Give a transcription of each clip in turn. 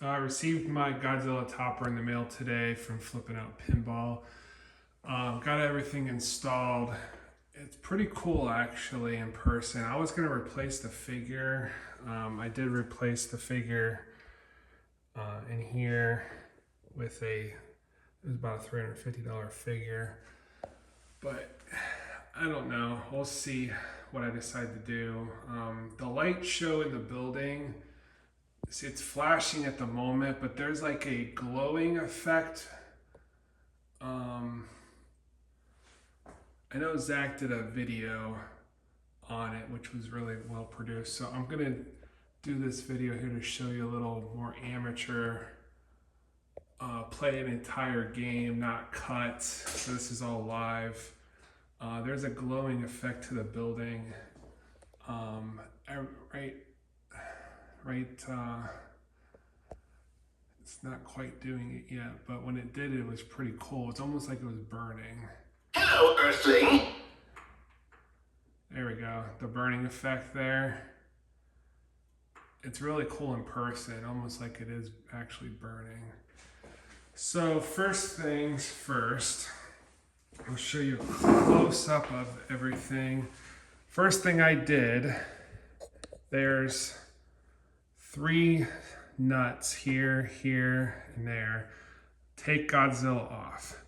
I received my Godzilla topper in the mail today from flipping out Pinball. Got everything installed. It's pretty cool actually in person. I was going to replace the figure. I did replace the figure in here with it was about a $350 figure. But I don't know. We'll see what I decide to do. The light show in the building, it's flashing at the moment, but there's like a glowing effect. I know Zach did a video on it, which was really well produced. So I'm gonna do this video here to show you a little more amateur, play an entire game, not cut. So this is all live. There's a glowing effect to the building. It's not quite doing it yet, but when it did, it was pretty cool. It's almost like it was burning. Hello, Earthling. There we go, the burning effect there. It's really cool in person, almost like it is actually burning. So first things first, I'll show you a close-up of everything. First thing I did, there's 3 nuts here, here, and there. Take Godzilla off.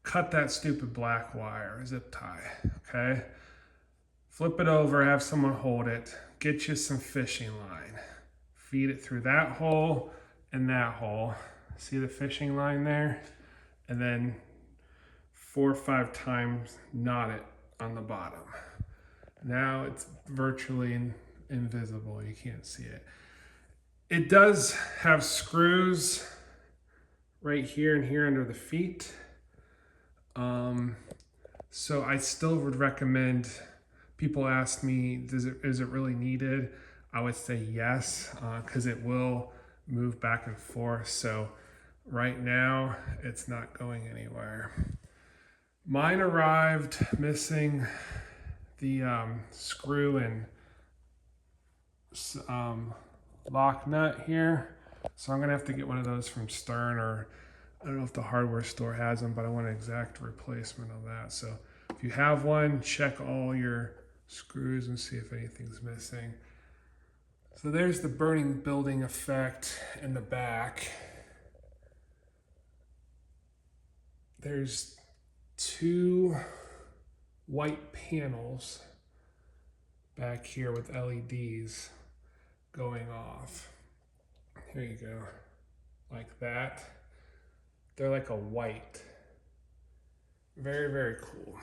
Cut that stupid black wire, zip tie, okay? Flip it over, have someone hold it. Get you some fishing line. Feed it through that hole and that hole. See the fishing line there? And then 4 or 5 times knot it on the bottom. Now it's virtually invisible, you can't see it. It does have screws right here and here under the feet. So I still would recommend, people ask me, is it really needed? I would say yes, because it will move back and forth. So right now it's not going anywhere. Mine arrived missing the screw and lock nut here. So I'm gonna have to get one of those from Stern, or I don't know if the hardware store has them, but I want an exact replacement of that. So if you have one, check all your screws and see if anything's missing. So there's the burning building effect in the back. There's 2 white panels back here with LEDs going off. Here you go, like that. They're like a white. Very, very cool.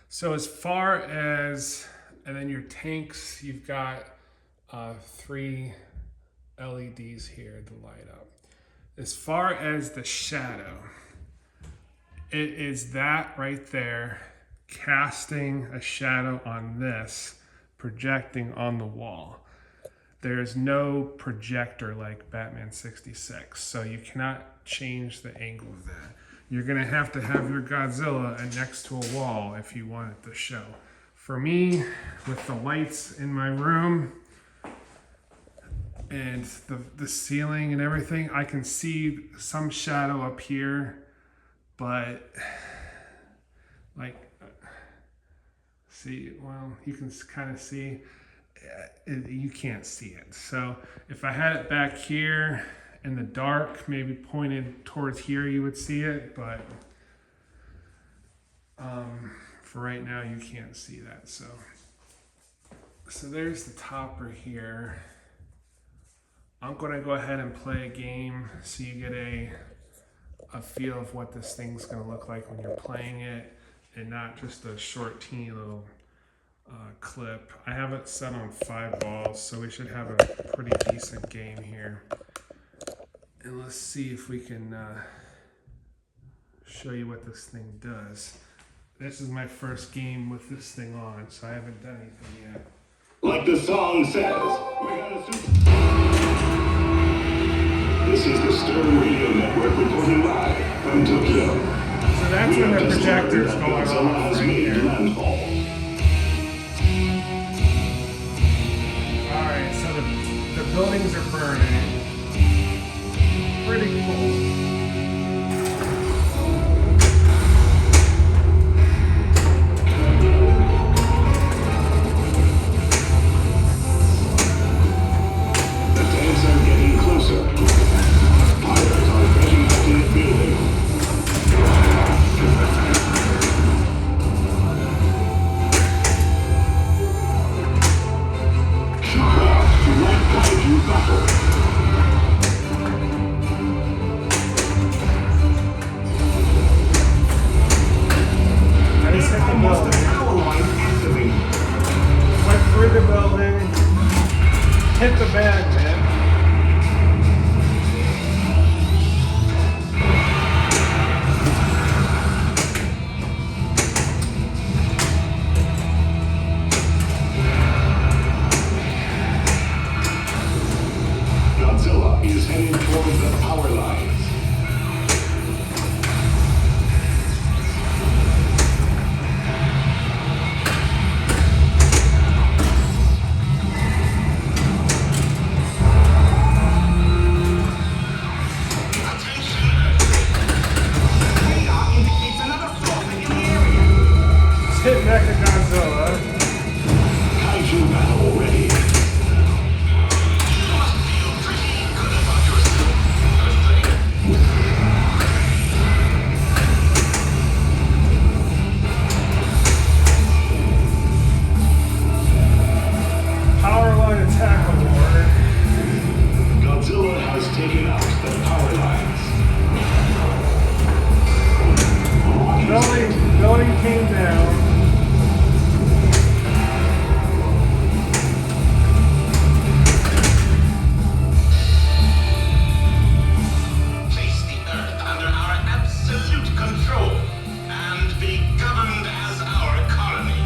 So as far as, and then your tanks, you've got 3 LEDs here to light up. As far as the shadow, it is that right there, casting a shadow on this, projecting on the wall. There's no projector like Batman 66, so you cannot change the angle of that. You're gonna have your Godzilla next to a wall if you want it to show. For me, with the lights in my room and the ceiling and everything, I can see some shadow up here, but you can kind of see, you can't see it. So if I had it back here in the dark, maybe pointed towards here, you would see it, but for right now, you can't see that. So there's the topper here. I'm gonna go ahead and play a game so you get a feel of what this thing's gonna look like when you're playing it, and not just a short, teeny little clip. I have it set on 5 balls, so we should have a pretty decent game here. And let's see if we can show you what this thing does. This is my first game with this thing on, so I haven't done anything yet. Like the song says, we got a super... This is the Stern Radio Network reporting live from Tokyo. So that's when the projector's going on right here. Alright, so the buildings are burning. pretty cool. The tanks are getting closer. Pilots are getting back in the building. Light kaiju battle. I just hit the Almost building. a power line activated. Went through the building. Hit the bag, man. Godzilla is heading toward the power lines. Just hit Mechagodzilla. Kaiju battle ready. Power line attack award. Godzilla has taken out the power lines. Building came down. Place the Earth under our absolute control and be governed as our colony.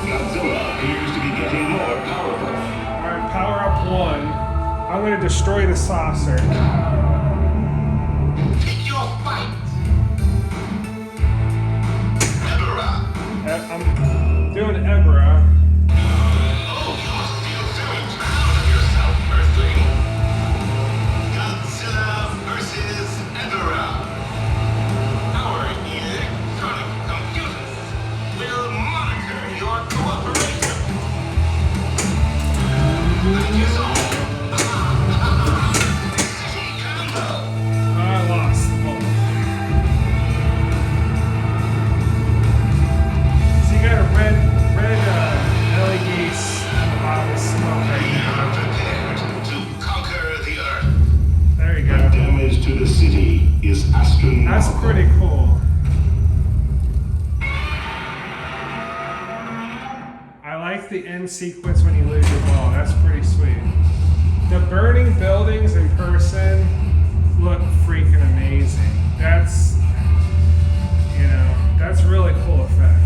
Godzilla appears to be getting more powerful. Alright, power up 1. I'm gonna destroy the saucer. Pick your fight. Ebera. I'm doing Ebra. Oh, you must feel very proud of yourself, Earthling. Godzilla versus Ebera. Our electronic computers will monitor your cooperation. Thank you so much. City combo. I lost the ball. So you got a red LEDs on the bottom of smoke right We now. are prepared to conquer the Earth. There you The go. damage to the city is astronomical. That's pretty cool. I like the end sequence when you lose your ball. That's pretty sweet. The burning buildings in person look freaking amazing. That's, that's a really cool effect.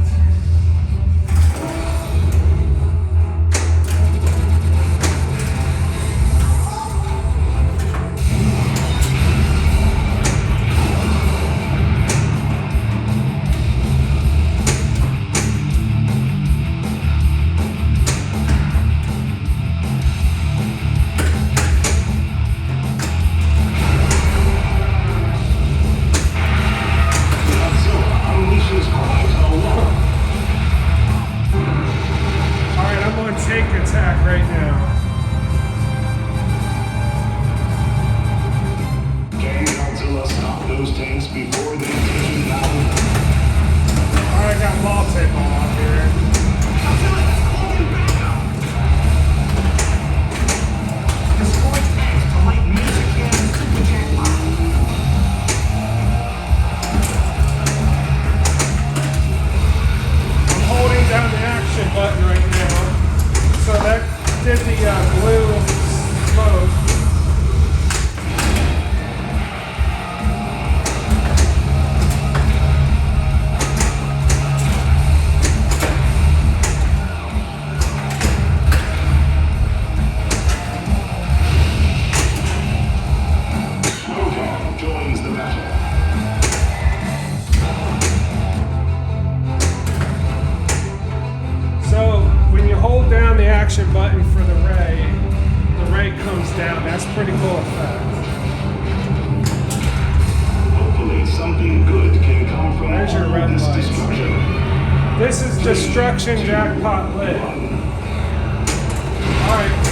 destruction jackpot lit. Alright,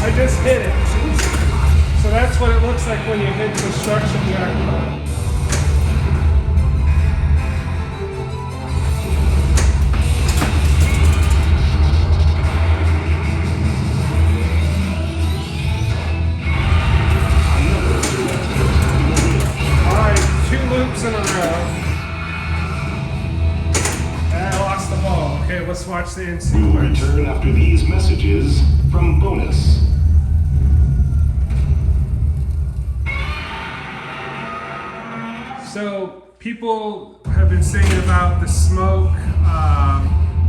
I just hit it. So that's what it looks like when you hit destruction jackpot. Alright, 2 loops in a row. And I lost the ball. Okay, let's watch the end We will sequence. return after these messages from Bonus. So people have been saying about the smoke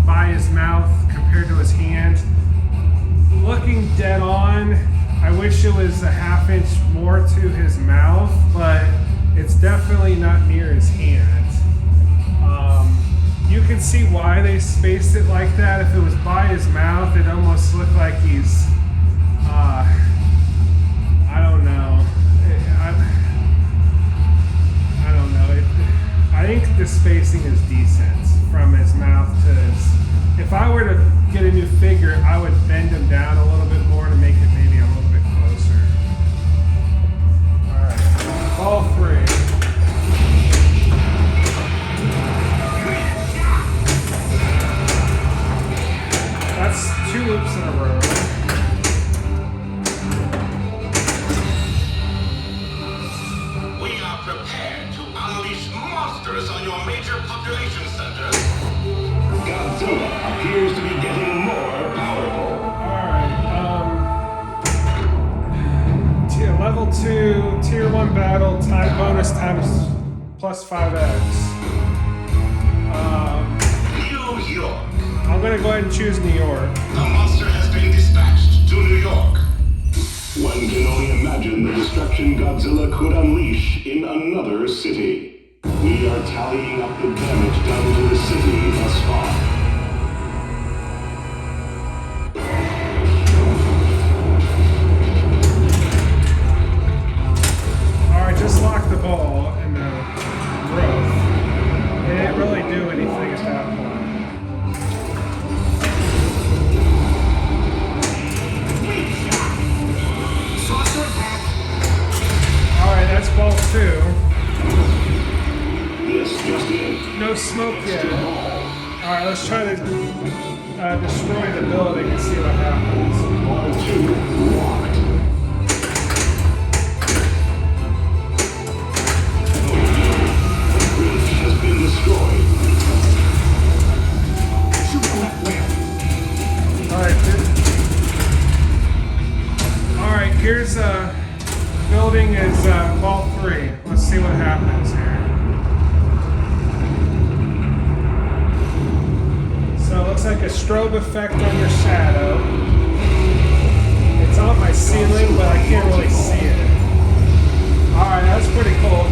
by his mouth compared to his hand. Looking dead on, I wish it was a half inch more to his mouth, but it's definitely not near his hand. You can see why they spaced it like that. If it was by his mouth, it almost looked like he's, I don't know. I don't know. I think the spacing is decent from his mouth to his. If I were to get a new figure, I would bend him down a little bit more to make it maybe a little bit closer. Alright, ball 3. That's 2 loops in a row. We are prepared to unleash monsters on your major population centers. Godzilla appears to be getting more powerful. Alright, level 2, tier 1 battle, time bonus times plus 5x. New York. I'm gonna go ahead and choose New York. The monster has been dispatched to New York. One can only imagine the destruction Godzilla could unleash in another city. We are tallying up the damage done to the city thus far. Alright, just lock the ball in the growth. It didn't really do anything at that point. Alright, that's ball 2. This just in. No smoke yet. Alright, let's try to destroy the building and see what happens. Ball 2 locked. The bridge has been destroyed. Alright, here's building is ball 3. Let's see what happens here. So it looks like a strobe effect on your shadow. It's on my ceiling, but I can't really see it. Alright, that's pretty cool.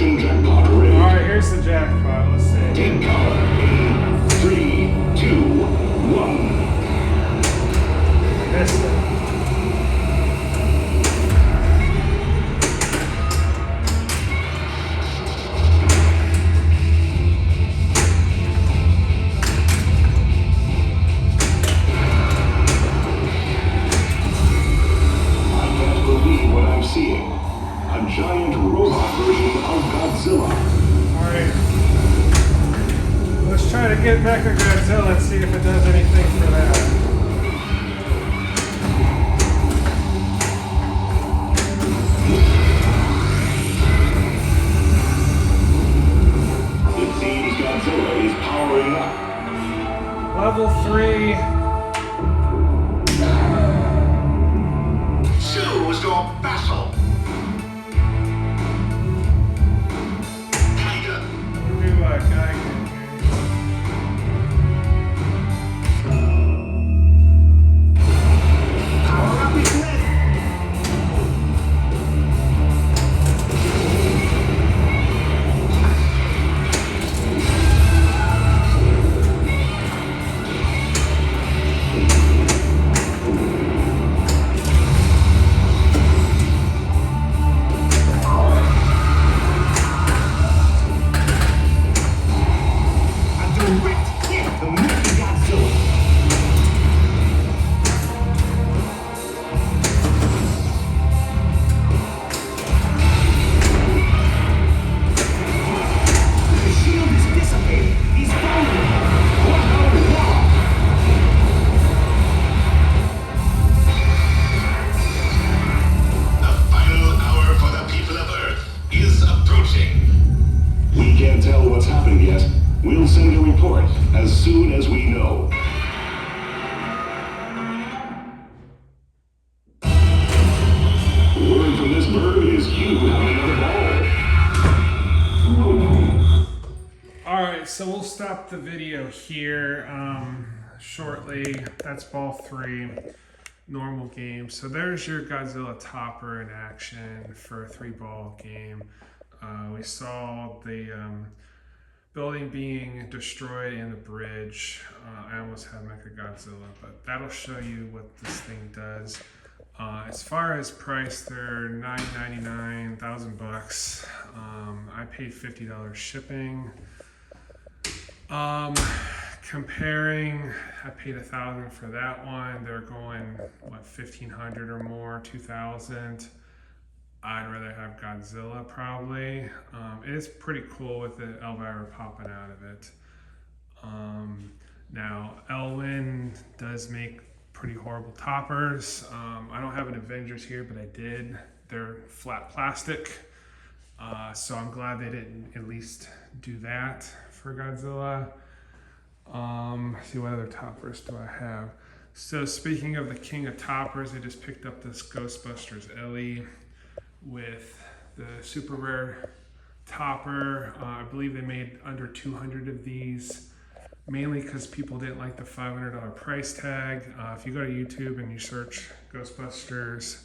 Destruction jackpot ready. Alright, here's the jackpot. Let's see. Take cover in 3, 2, 1. Missed it. Seeing a giant robot version of Godzilla. Alright. Let's try to get Mecha Godzilla and see if it does anything for that. It seems Godzilla is powering up. Level 3. Choose your battle. Tiger. We'll do Geiger here. Power up is ready. We'll send a report as soon as we know. Word from this bird is you have another ball. Alright, so we'll stop the video here shortly. That's ball 3, normal game. So there's your Godzilla topper in action for a 3-ball game. We saw the building being destroyed and the bridge. I almost have Mecha Godzilla, but that'll show you what this thing does. As far as price, they're $9.99, $1,000. I paid $50 shipping. Comparing, I paid $1,000 for that one. They're going what, $1,500 or more, $2,000. I'd rather have Godzilla probably. It is pretty cool with the Elvira popping out of it. Now, Elwin does make pretty horrible toppers. I don't have an Avengers here, but I did. They're flat plastic. So I'm glad they didn't at least do that for Godzilla. Let's see, what other toppers do I have? So speaking of the king of toppers, I just picked up this Ghostbusters Ellie with the super rare topper. I believe they made under 200 of these, mainly because people didn't like the $500 price tag. If you go to YouTube and you search Ghostbusters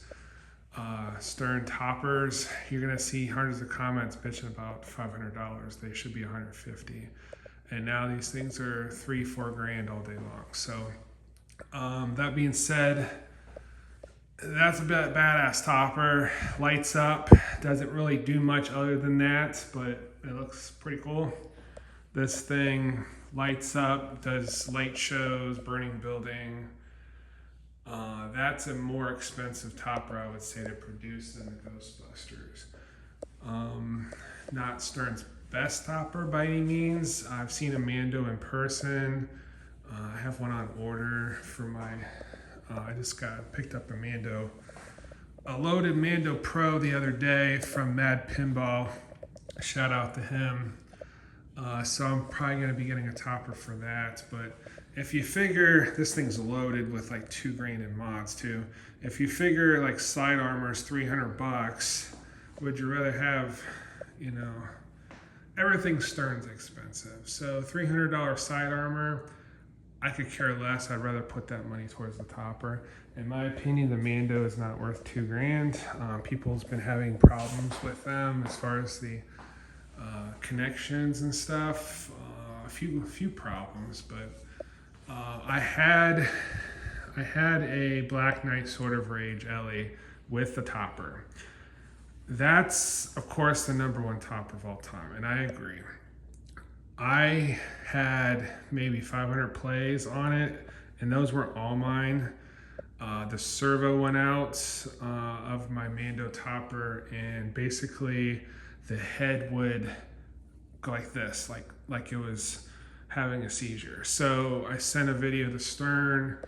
Stern toppers, you're gonna see hundreds of comments bitching about $500. They should be $150. And now these things are $3-4 grand all day long. So that being said, that's a badass topper. Lights up, doesn't really do much other than that, but it looks pretty cool. This thing lights up, does light shows, burning building. That's a more expensive topper, I would say, to produce than the Ghostbusters. Not Stern's best topper by any means. I've seen a Mando in person. I have one on order for my I just picked up a loaded Mando Pro the other day from Mad Pinball. Shout out to him. So I'm probably going to be getting a topper for that. But if you figure this thing's loaded with like $2 grand in mods too. If you figure like side armor is $300, would you rather have, you know, everything Stern's expensive. So $300 side armor, I could care less. I'd rather put that money towards the topper. In my opinion, the Mando is not worth $2 grand. People's been having problems with them as far as the connections and stuff. A few problems, but I had a Black Knight Sword of Rage Ellie with the topper. That's of course the #1 topper of all time, and I agree. I had maybe 500 plays on it, and those were all mine. The servo went out of my Mando topper, and basically the head would go like this, like it was having a seizure. So I sent a video to Stern,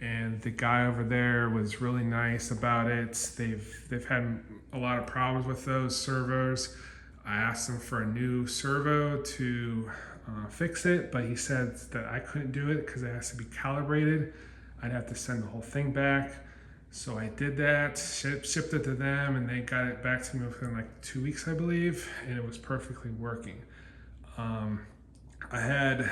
and the guy over there was really nice about it. They've had a lot of problems with those servos. I asked him for a new servo to fix it, but he said that I couldn't do it because it has to be calibrated. I'd have to send the whole thing back. So I did that, shipped it to them, and they got it back to me within like 2 weeks, I believe, and it was perfectly working. I had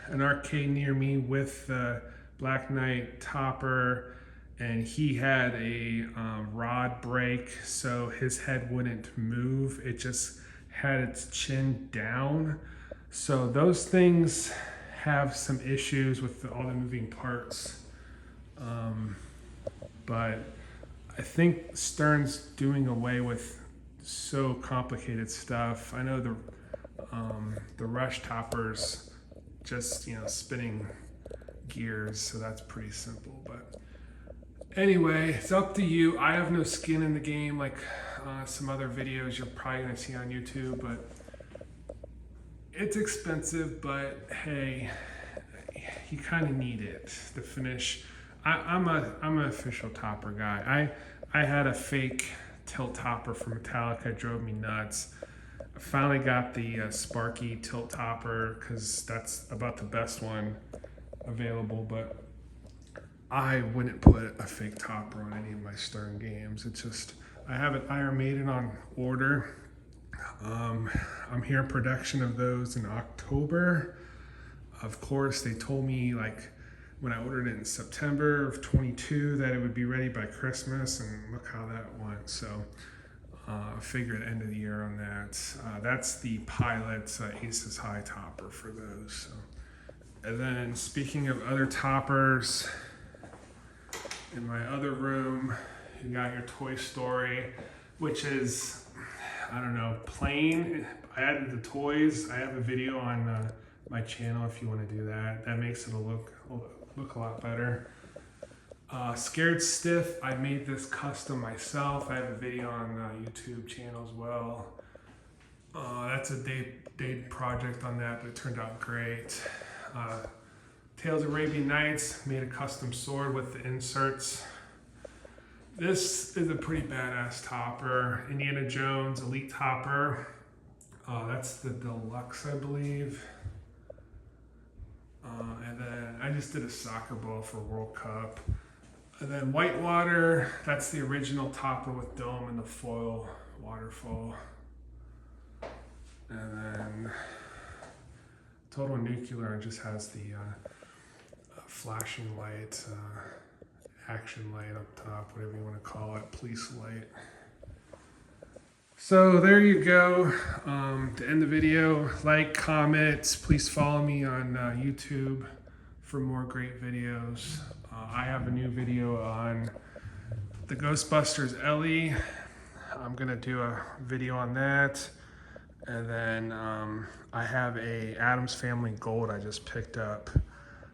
an arcade near me with the Black Knight topper, and he had a rod break, so his head wouldn't move. It just had its chin down. So those things have some issues with all the moving parts. But I think Stern's doing away with so complicated stuff. I know the Rush toppers just, spinning gears, so that's pretty simple. But anyway, it's up to you. I have no skin in the game like some other videos you're probably gonna see on YouTube, but it's expensive, but hey, you kind of need it to finish. I'm an official topper guy. I had a fake tilt topper from Metallica. It drove me nuts. I finally got the Sparky tilt topper because that's about the best one available, but I wouldn't put a fake topper on any of my Stern games. It's just, I have an Iron Maiden on order. I'm here in production of those in October. Of course, they told me like when I ordered it in September of 22 that it would be ready by Christmas, and look how that went. So I figured end of the year on that. That's the Pilot Aces High topper for those. So. And then speaking of other toppers, in my other room, you got your Toy Story, which is, I don't know, plain. I added the toys. I have a video on my channel if you want to do that. That makes it look a lot better. Scared Stiff, I made this custom myself. I have a video on YouTube channel as well. That's a day project on that, but it turned out great. Tales of Arabian Nights, made a custom sword with the inserts. This is a pretty badass topper. Indiana Jones Elite topper. That's the deluxe, I believe. And then I just did a soccer ball for World Cup. And then Whitewater, that's the original topper with dome and the foil waterfall. And then Total Nuclear just has the flashing light, action light up top, whatever you want to call it, police light. So there you go. To end the video, like, comment, please follow me on YouTube for more great videos. I have a new video on the Ghostbusters Ellie. I'm gonna do a video on that. And then I have a Addams Family Gold I just picked up.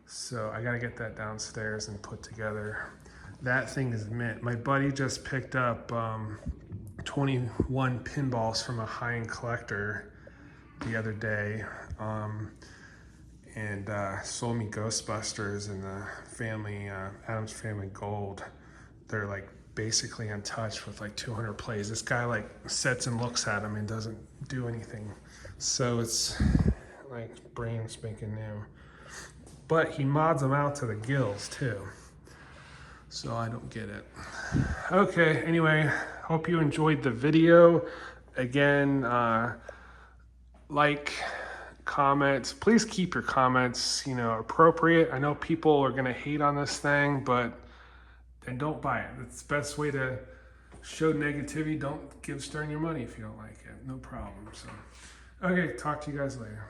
So I gotta get that downstairs and put together. That thing is mint. My buddy just picked up 21 pinballs from a high-end collector the other day, and sold me Ghostbusters and the Addams Family Gold. They're like basically untouched with like 200 plays. This guy like sits and looks at them and doesn't do anything. So it's like brand spanking new. But he mods them out to the gills too. So I don't get it. Okay, anyway, hope you enjoyed the video. Again, like, comments. Please keep your comments, appropriate. I know people are gonna hate on this thing, but then don't buy it. It's the best way to show negativity. Don't give Stern your money if you don't like it. No problem. So, Okay, talk to you guys later.